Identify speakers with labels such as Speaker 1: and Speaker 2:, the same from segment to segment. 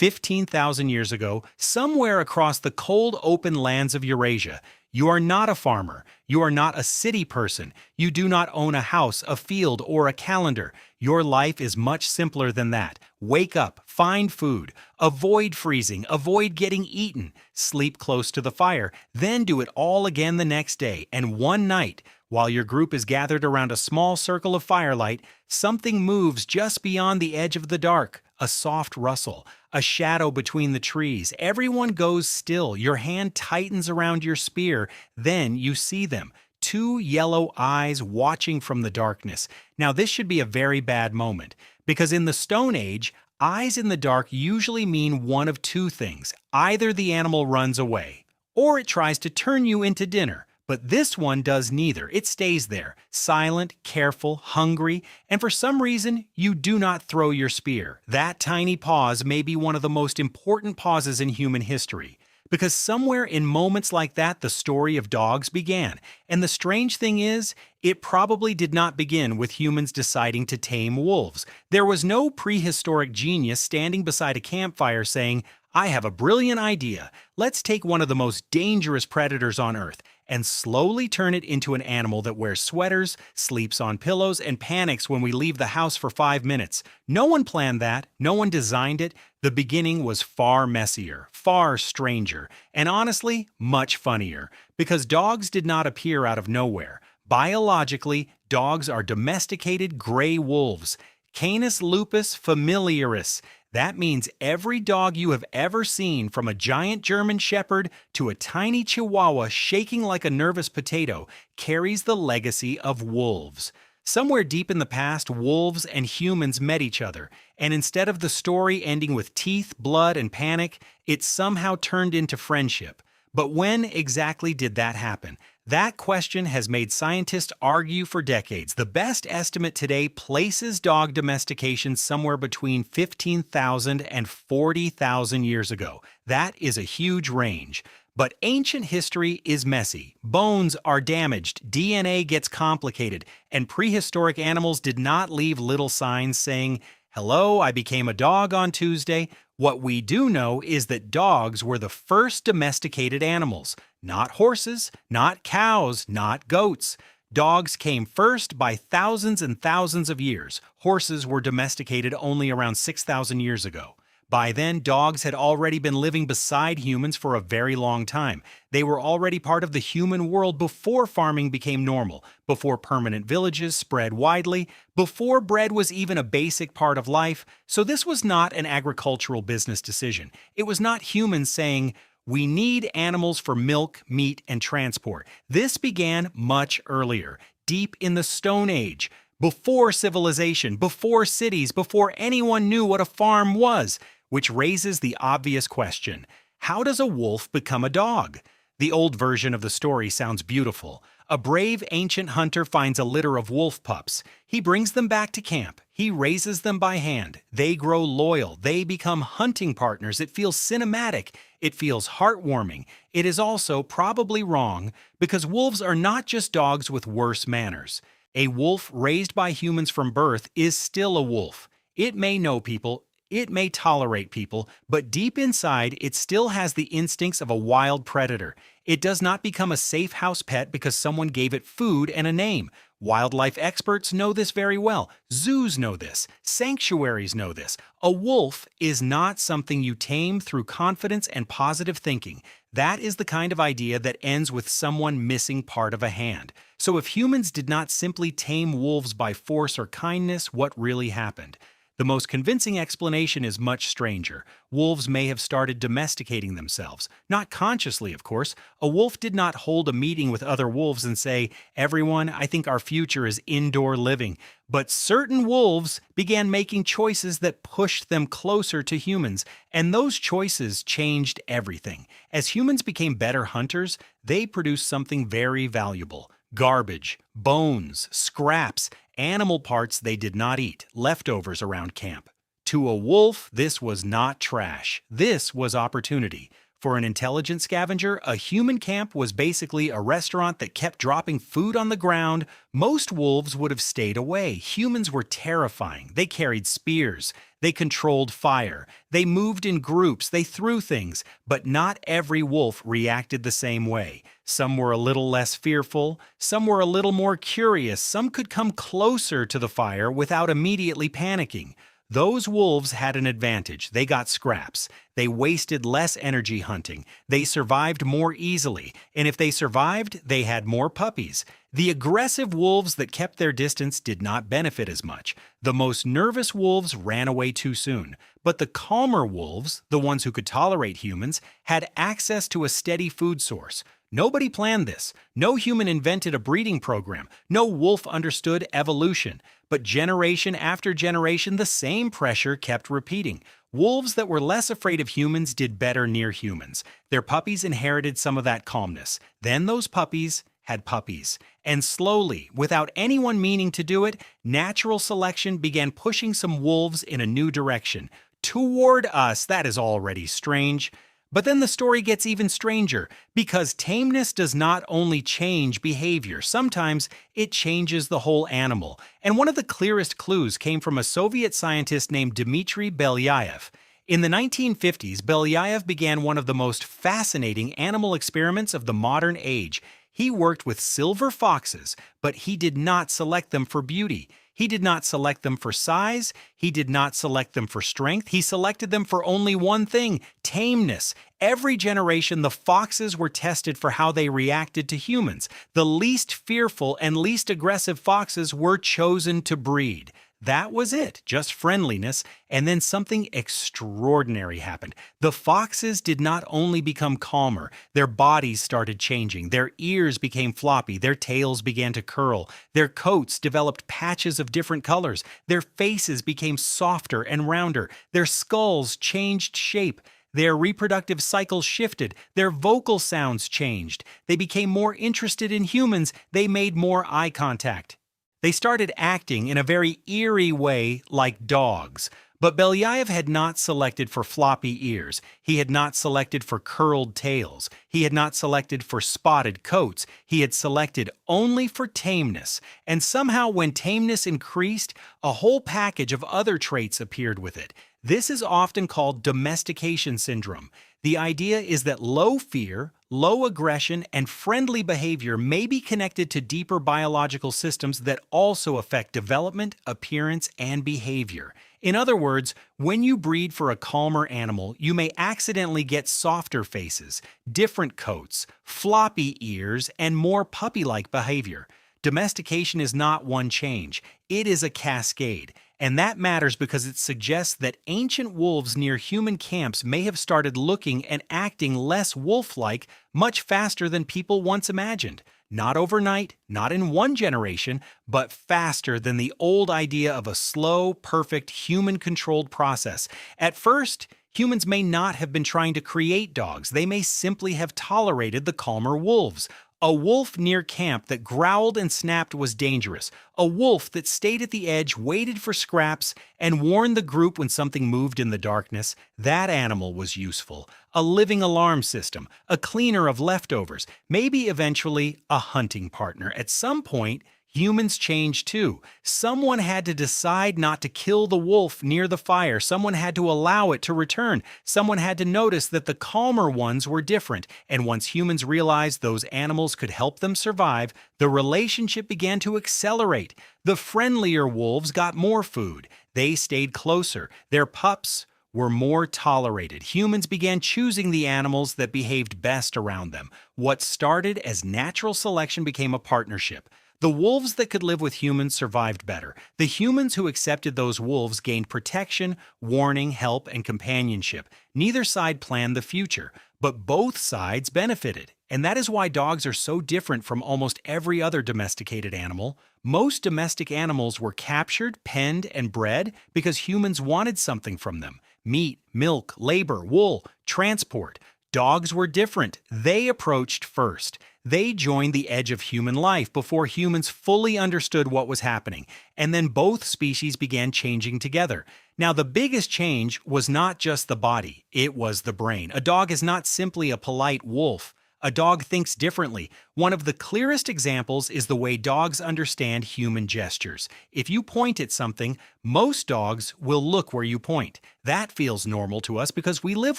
Speaker 1: 15,000 years ago, somewhere across the cold open lands of Eurasia. You are not a farmer. You are not a city person. You do not own a house, a field, or a calendar. Your life is much simpler than that. Wake up, find food, avoid freezing, avoid getting eaten, sleep close to the fire, then do it all again the next day. And one night, while your group is gathered around a small circle of firelight, something moves just beyond the edge of the dark. A soft rustle, a shadow between the trees. Everyone goes still. Your hand tightens around your spear. Then you see them. Two yellow eyes watching from the darkness. Now this should be a very bad moment, because in the Stone Age, eyes in the dark usually mean one of two things. Either the animal runs away, or it tries to turn you into dinner. But this one does neither. It stays there, silent, careful, hungry, and for some reason, you do not throw your spear. That tiny pause may be one of the most important pauses in human history, because somewhere in moments like that, the story of dogs began. And the strange thing is, it probably did not begin with humans deciding to tame wolves. There was no prehistoric genius standing beside a campfire saying, "I have a brilliant idea. Let's take one of the most dangerous predators on Earth and slowly turn it into an animal that wears sweaters, sleeps on pillows, and panics when we leave the house for 5 minutes." No one planned that. No one designed it. The beginning was far messier, far stranger, and honestly, much funnier, because dogs did not appear out of nowhere. Biologically, dogs are domesticated gray wolves. Canis lupus familiaris. That means every dog you have ever seen, from a giant German Shepherd to a tiny Chihuahua shaking like a nervous potato, carries the legacy of wolves. Somewhere deep in the past, wolves and humans met each other, and instead of the story ending with teeth, blood, and panic, it somehow turned into friendship. But when exactly did that happen? That question has made scientists argue for decades. The best estimate today places dog domestication somewhere between 15,000 and 40,000 years ago. That is a huge range. But ancient history is messy. Bones are damaged, DNA gets complicated, and prehistoric animals did not leave little signs saying, "Hello, I became a dog on Tuesday." What we do know is that dogs were the first domesticated animals. Not horses, not cows, not goats. Dogs came first by thousands and thousands of years. Horses were domesticated only around 6,000 years ago. By then, dogs had already been living beside humans for a very long time. They were already part of the human world before farming became normal, before permanent villages spread widely, before bread was even a basic part of life. So this was not an agricultural business decision. It was not humans saying, "We need animals for milk, meat, and transport." This began much earlier, deep in the Stone Age, before civilization, before cities, before anyone knew what a farm was. Which raises the obvious question: how does a wolf become a dog? The old version of the story sounds beautiful. A brave ancient hunter finds a litter of wolf pups. He brings them back to camp. He raises them by hand. They grow loyal. They become hunting partners. It feels cinematic. It feels heartwarming. It is also probably wrong, because wolves are not just dogs with worse manners. A wolf raised by humans from birth is still a wolf. It may know people. It may tolerate people, but deep inside, it still has the instincts of a wild predator. It does not become a safe house pet because someone gave it food and a name. Wildlife experts know this very well. Zoos know this. Sanctuaries know this. A wolf is not something you tame through confidence and positive thinking. That is the kind of idea that ends with someone missing part of a hand. So if humans did not simply tame wolves by force or kindness, what really happened? The most convincing explanation is much stranger. Wolves may have started domesticating themselves. Not consciously, of course. A wolf did not hold a meeting with other wolves and say, "Everyone, I think our future is indoor living." But certain wolves began making choices that pushed them closer to humans, and those choices changed everything. As humans became better hunters, they produced something very valuable: garbage, bones, scraps, animal parts they did not eat, leftovers around camp. To a wolf, this was not trash. This was opportunity. For an intelligent scavenger, a human camp was basically a restaurant that kept dropping food on the ground. Most wolves would have stayed away. Humans were terrifying. They carried spears. They controlled fire. They moved in groups. They threw things. But not every wolf reacted the same way. Some were a little less fearful. Some were a little more curious. Some could come closer to the fire without immediately panicking. Those wolves had an advantage. They got scraps. They wasted less energy hunting. They survived more easily. And if they survived, they had more puppies. The aggressive wolves that kept their distance did not benefit as much. The most nervous wolves ran away too soon. But the calmer wolves, the ones who could tolerate humans, had access to a steady food source. Nobody planned this. No human invented a breeding program. No wolf understood evolution. But generation after generation, the same pressure kept repeating. Wolves that were less afraid of humans did better near humans. Their puppies inherited some of that calmness. Then those puppies had puppies. And slowly, without anyone meaning to do it, natural selection began pushing some wolves in a new direction. Toward us, that is already strange. But then the story gets even stranger, because tameness does not only change behavior, sometimes it changes the whole animal. And one of the clearest clues came from a Soviet scientist named Dmitry Belyaev. In the 1950s, Belyaev began one of the most fascinating animal experiments of the modern age. He worked with silver foxes, but he did not select them for beauty. He did not select them for size. He did not select them for strength. He selected them for only one thing: tameness. Every generation, the foxes were tested for how they reacted to humans. The least fearful and least aggressive foxes were chosen to breed. That was it, just friendliness, and then something extraordinary happened. The foxes did not only become calmer, their bodies started changing, their ears became floppy, their tails began to curl, their coats developed patches of different colors, their faces became softer and rounder, their skulls changed shape. Their reproductive cycles shifted, their vocal sounds changed, they became more interested in humans, they made more eye contact. They started acting in a very eerie way like dogs. But Belyaev had not selected for floppy ears. He had not selected for curled tails. He had not selected for spotted coats. He had selected only for tameness. And somehow when tameness increased, a whole package of other traits appeared with it. This is often called domestication syndrome. The idea is that low fear, low aggression, and friendly behavior may be connected to deeper biological systems that also affect development, appearance, and behavior. In other words, when you breed for a calmer animal, you may accidentally get softer faces, different coats, floppy ears, and more puppy-like behavior. Domestication is not one change, it is a cascade. And that matters because it suggests that ancient wolves near human camps may have started looking and acting less wolf-like much faster than people once imagined. Not overnight, not in one generation, but faster than the old idea of a slow, perfect, human-controlled process. At first, humans may not have been trying to create dogs. They may simply have tolerated the calmer wolves. A wolf near camp that growled and snapped was dangerous. A wolf that stayed at the edge, waited for scraps, and warned the group when something moved in the darkness, that animal was useful. A living alarm system, a cleaner of leftovers, maybe eventually a hunting partner. At some point, humans changed too. Someone had to decide not to kill the wolf near the fire. Someone had to allow it to return. Someone had to notice that the calmer ones were different. And once humans realized those animals could help them survive, the relationship began to accelerate. The friendlier wolves got more food. They stayed closer. Their pups were more tolerated. Humans began choosing the animals that behaved best around them. What started as natural selection became a partnership. The wolves that could live with humans survived better. The humans who accepted those wolves gained protection, warning, help, and companionship. Neither side planned the future, but both sides benefited. And that is why dogs are so different from almost every other domesticated animal. Most domestic animals were captured, penned, and bred because humans wanted something from them: meat, milk, labor, wool, transport. Dogs were different. They approached first. They joined the edge of human life before humans fully understood what was happening, and then both species began changing together. Now, the biggest change was not just the body, it was the brain. A dog is not simply a polite wolf. A dog thinks differently. One of the clearest examples is the way dogs understand human gestures. If you point at something, most dogs will look where you point. That feels normal to us because we live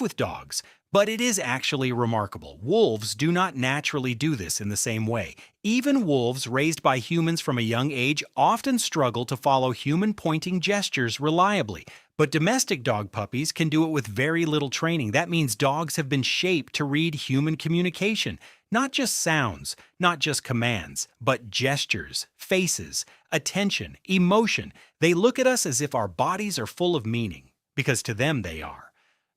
Speaker 1: with dogs. But it is actually remarkable. Wolves do not naturally do this in the same way. Even wolves raised by humans from a young age often struggle to follow human pointing gestures reliably. But domestic dog puppies can do it with very little training. That means dogs have been shaped to read human communication. Not just sounds, not just commands, but gestures, faces, attention, emotion. They look at us as if our bodies are full of meaning, because to them they are.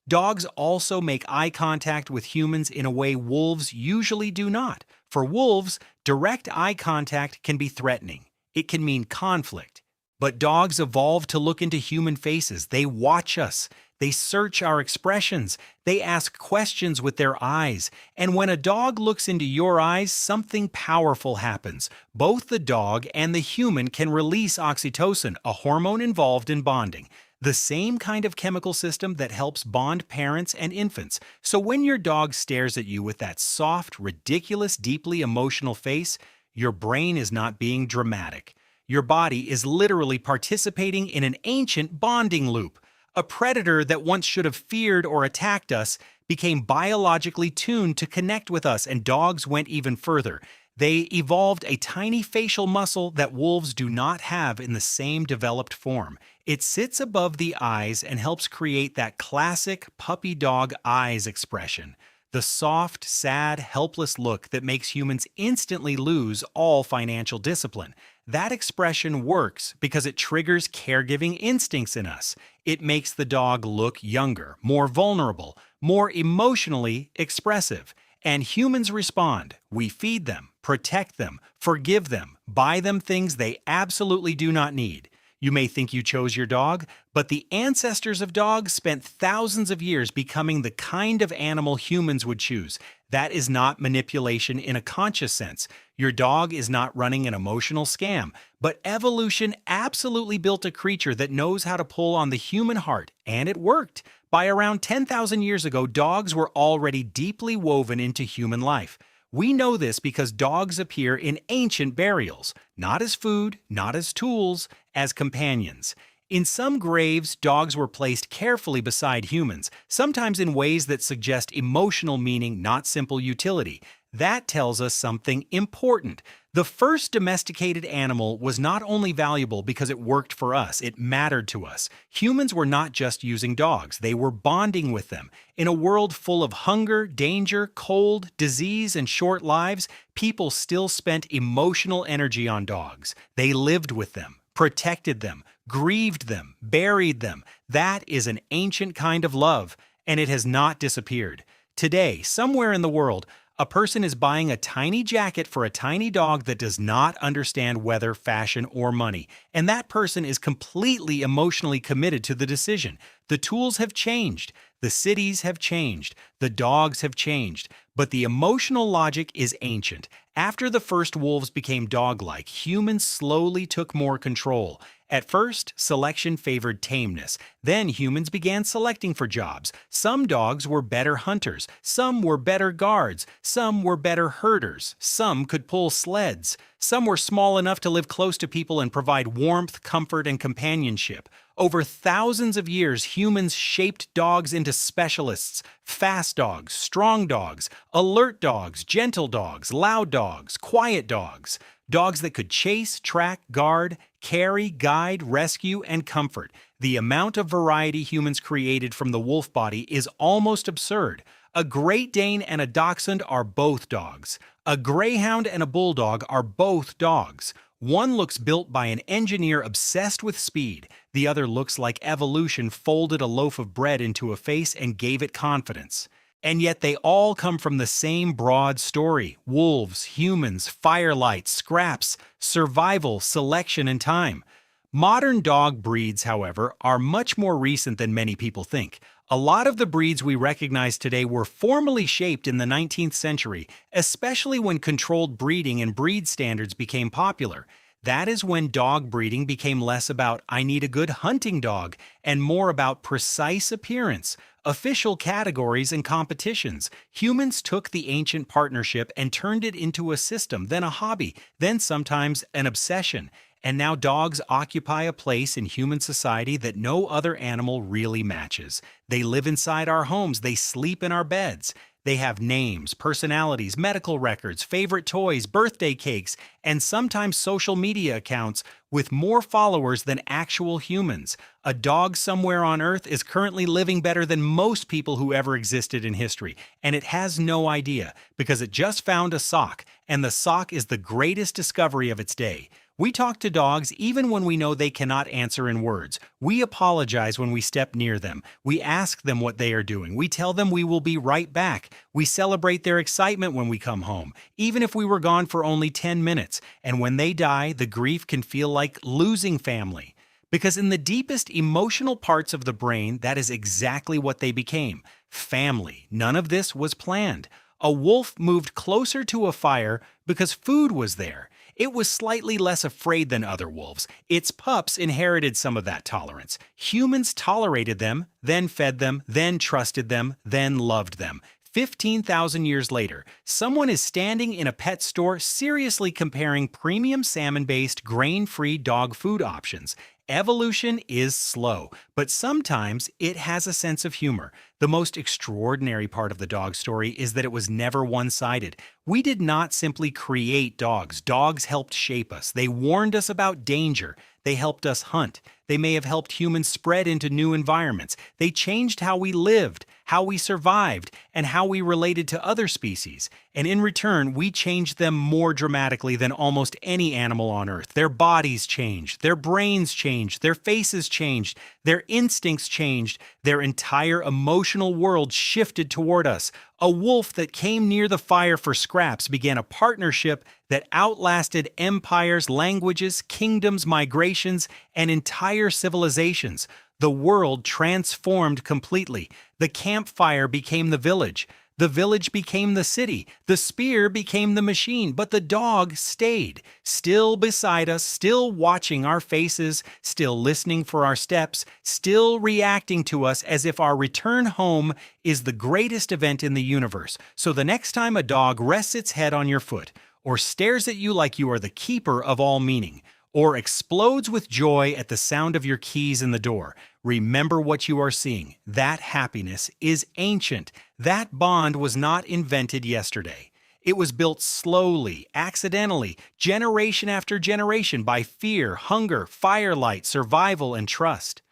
Speaker 1: Dogs also make eye contact with humans in a way wolves usually do not. For wolves, direct eye contact can be threatening. It can mean conflict. But dogs evolved to look into human faces. They watch us. They search our expressions. They ask questions with their eyes. And when a dog looks into your eyes, something powerful happens. Both the dog and the human can release oxytocin, a hormone involved in bonding. The same kind of chemical system that helps bond parents and infants. So when your dog stares at you with that soft, ridiculous, deeply emotional face, your brain is not being dramatic. Your body is literally participating in an ancient bonding loop. A predator that once should have feared or attacked us became biologically tuned to connect with us, and dogs went even further. They evolved a tiny facial muscle that wolves do not have in the same developed form. It sits above the eyes and helps create that classic puppy dog eyes expression. The soft, sad, helpless look that makes humans instantly lose all financial discipline. That expression works because it triggers caregiving instincts in us. It makes the dog look younger, more vulnerable, more emotionally expressive. And humans respond. We feed them, protect them, forgive them, buy them things they absolutely do not need. You may think you chose your dog, but the ancestors of dogs spent thousands of years becoming the kind of animal humans would choose. That is not manipulation in a conscious sense. Your dog is not running an emotional scam, but evolution absolutely built a creature that knows how to pull on the human heart, and it worked. By around 10,000 years ago, dogs were already deeply woven into human life. We know this because dogs appear in ancient burials, not as food, not as tools, as companions. In some graves, dogs were placed carefully beside humans, sometimes in ways that suggest emotional meaning, not simple utility. That tells us something important. The first domesticated animal was not only valuable because it worked for us, it mattered to us. Humans were not just using dogs, they were bonding with them. In a world full of hunger, danger, cold, disease, and short lives, people still spent emotional energy on dogs. They lived with them, protected them, grieved them, buried them. That is an ancient kind of love, and it has not disappeared. Today, somewhere in the world, a person is buying a tiny jacket for a tiny dog that does not understand weather, fashion, or money, and that person is completely emotionally committed to the decision. The tools have changed, the cities have changed, the dogs have changed, but the emotional logic is ancient. After the first wolves became dog-like, humans slowly took more control. At first, selection favored tameness. Then humans began selecting for jobs. Some dogs were better hunters, some were better guards, some were better herders, some could pull sleds, some were small enough to live close to people and provide warmth, comfort, and companionship. Over thousands of years, humans shaped dogs into specialists: fast dogs, strong dogs, alert dogs, gentle dogs, loud dogs, quiet dogs. Dogs that could chase, track, guard, carry, guide, rescue, and comfort. The amount of variety humans created from the wolf body is almost absurd. A Great Dane and a Dachshund are both dogs. A Greyhound and a Bulldog are both dogs. One looks built by an engineer obsessed with speed. The other looks like evolution folded a loaf of bread into a face and gave it confidence. And yet they all come from the same broad story: wolves, humans, firelight, scraps, survival, selection, and time. Modern dog breeds, however, are much more recent than many people think. A lot of the breeds we recognize today were formally shaped in the 19th century, especially when controlled breeding and breed standards became popular. That is when dog breeding became less about "I need a good hunting dog" and more about precise appearance, official categories, and competitions. Humans took the ancient partnership and turned it into a system, then a hobby, then sometimes an obsession. And now dogs occupy a place in human society that no other animal really matches. They live inside our homes, they sleep in our beds. They have names, personalities, medical records, favorite toys, birthday cakes, and sometimes social media accounts with more followers than actual humans. A dog somewhere on Earth is currently living better than most people who ever existed in history, and it has no idea because it just found a sock, and the sock is the greatest discovery of its day. We talk to dogs even when we know they cannot answer in words. We apologize when we step near them. We ask them what they are doing. We tell them we will be right back. We celebrate their excitement when we come home, even if we were gone for only 10 minutes. And when they die, the grief can feel like losing family. Because in the deepest emotional parts of the brain, that is exactly what they became. Family. None of this was planned. A wolf moved closer to a fire because food was there. It was slightly less afraid than other wolves. Its pups inherited some of that tolerance. Humans tolerated them, then fed them, then trusted them, then loved them. 15,000 years later, someone is standing in a pet store seriously comparing premium salmon-based, grain-free dog food options. Evolution is slow, but sometimes it has a sense of humor. The most extraordinary part of the dog story is that it was never one-sided. We did not simply create dogs. Dogs helped shape us. They warned us about danger. They helped us hunt. They may have helped humans spread into new environments. They changed how we lived, how we survived, and how we related to other species. And in return, we changed them more dramatically than almost any animal on Earth. Their bodies changed, their brains changed, their faces changed, their instincts changed, their entire emotional world shifted toward us. A wolf that came near the fire for scraps began a partnership that outlasted empires, languages, kingdoms, migrations, and entire civilizations. The world transformed completely. The campfire became the village. The village became the city. The spear became the machine. But the dog stayed, still beside us, still watching our faces, still listening for our steps, still reacting to us as if our return home is the greatest event in the universe. So the next time a dog rests its head on your foot, or stares at you like you are the keeper of all meaning, or explodes with joy at the sound of your keys in the door, remember what you are seeing. That happiness is ancient. That bond was not invented yesterday. It was built slowly, accidentally, generation after generation by fear, hunger, firelight, survival, and trust.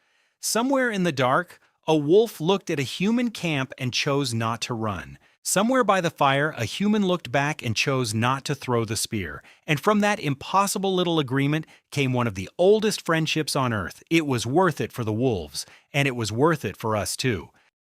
Speaker 1: Somewhere in the dark, a wolf looked at a human camp and chose not to run. Somewhere by the fire, a human looked back and chose not to throw the spear. And from that impossible little agreement came one of the oldest friendships on Earth. It was worth it for the wolves, and it was worth it for us too.